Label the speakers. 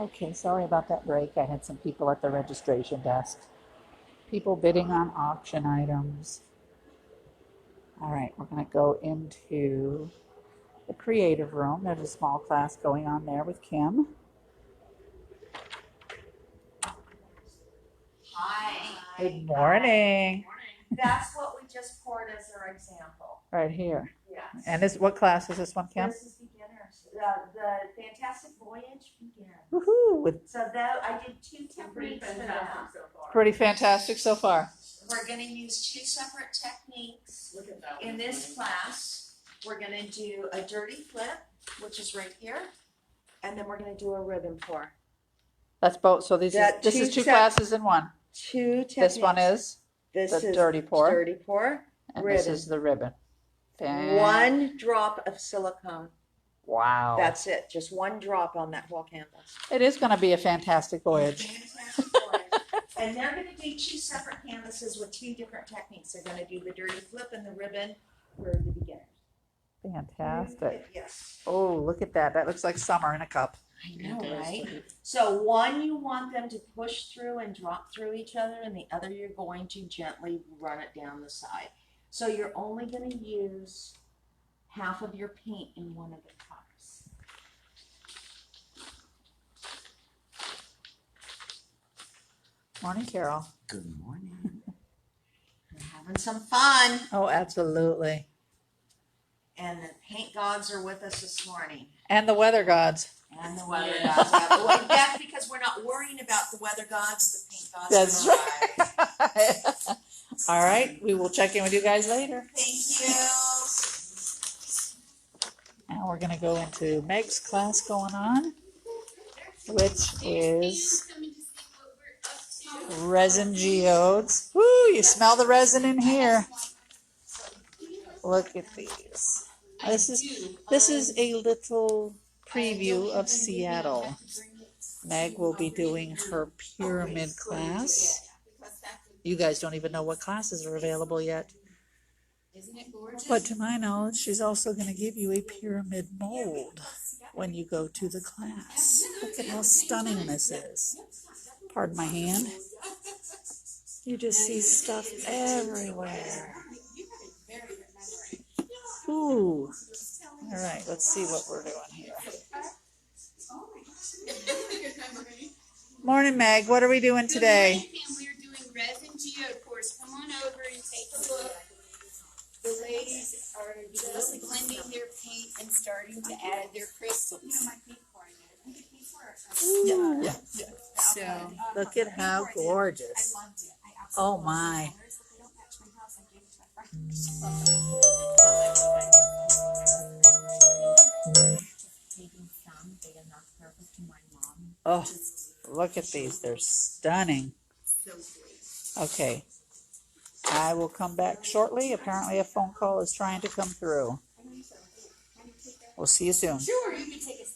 Speaker 1: Okay, sorry about that break. I had some people at the registration desk. People bidding on auction items. All right, we're going to go into the creative room. There's a small class going on there with Kim.
Speaker 2: Hi.
Speaker 1: Good morning.
Speaker 2: That's what we just poured as our example.
Speaker 1: Right here.
Speaker 2: Yes.
Speaker 1: And this, what class is this one, Kim?
Speaker 2: This is beginners. The Fantastic Voyage begins.
Speaker 1: Woohoo! With
Speaker 2: So that I did two techniques for them.
Speaker 1: pretty fantastic so far.
Speaker 2: We're going to use two separate techniques in this class. We're going to do a dirty flip, which is right here, and then we're going to do a ribbon pour.
Speaker 1: That's both. So this is two classes in one.
Speaker 2: Two techniques.
Speaker 1: This one is the dirty pour.
Speaker 2: Dirty pour.
Speaker 1: And
Speaker 2: ribbon.
Speaker 1: this is the ribbon.
Speaker 2: One drop of silicone.
Speaker 1: Wow.
Speaker 2: That's it. Just one drop on that whole canvas.
Speaker 1: It is going to be a fantastic voyage.
Speaker 2: Fantastic voyage. And they're going to do two separate canvases with two different techniques. They're going to do the dirty flip and the ribbon for the beginners.
Speaker 1: Fantastic.
Speaker 2: Yes.
Speaker 1: Oh, look at that. That looks like summer in a cup.
Speaker 2: I know, right? So one, you want them to push through and drop through each other, and the other, you're going to gently run it down the side. So you're only going to use half of your paint in one of the cups.
Speaker 1: Morning, Carol.
Speaker 3: Good morning.
Speaker 2: We're having some fun.
Speaker 1: Oh, absolutely.
Speaker 2: And the paint gods are with us this morning.
Speaker 1: And the weather gods.
Speaker 2: And the weather gods. Well, that's because we're not worrying about the weather gods, the paint gods.
Speaker 1: That's
Speaker 2: are
Speaker 1: right. All right. We will check in with you guys later.
Speaker 2: Thank you.
Speaker 1: Now we're going to go into Meg's class going on, which is resin geodes. Woo, you smell the resin in here. Look at these. This is a little preview of Seattle. Meg will be doing her pyramid class. You guys don't even know what classes are available yet.
Speaker 4: Isn't it gorgeous?
Speaker 1: But to my knowledge, she's also going to give you a pyramid mold when you go to the class. Look at how stunning this is. Pardon my hand. You just see stuff everywhere. Ooh. All right, let's see what we're doing here. Morning, Meg. What are we doing today?
Speaker 4: We're doing resin geode pours. Come on over and take a look. The ladies are just blending their paint and starting to add their crystals.
Speaker 1: Ooh.
Speaker 4: So
Speaker 1: Look at how gorgeous. Oh my. Oh, look at these. They're stunning. Okay. I will come back shortly. Apparently a phone call is trying to come through. We'll see you soon.
Speaker 4: sure, you can take a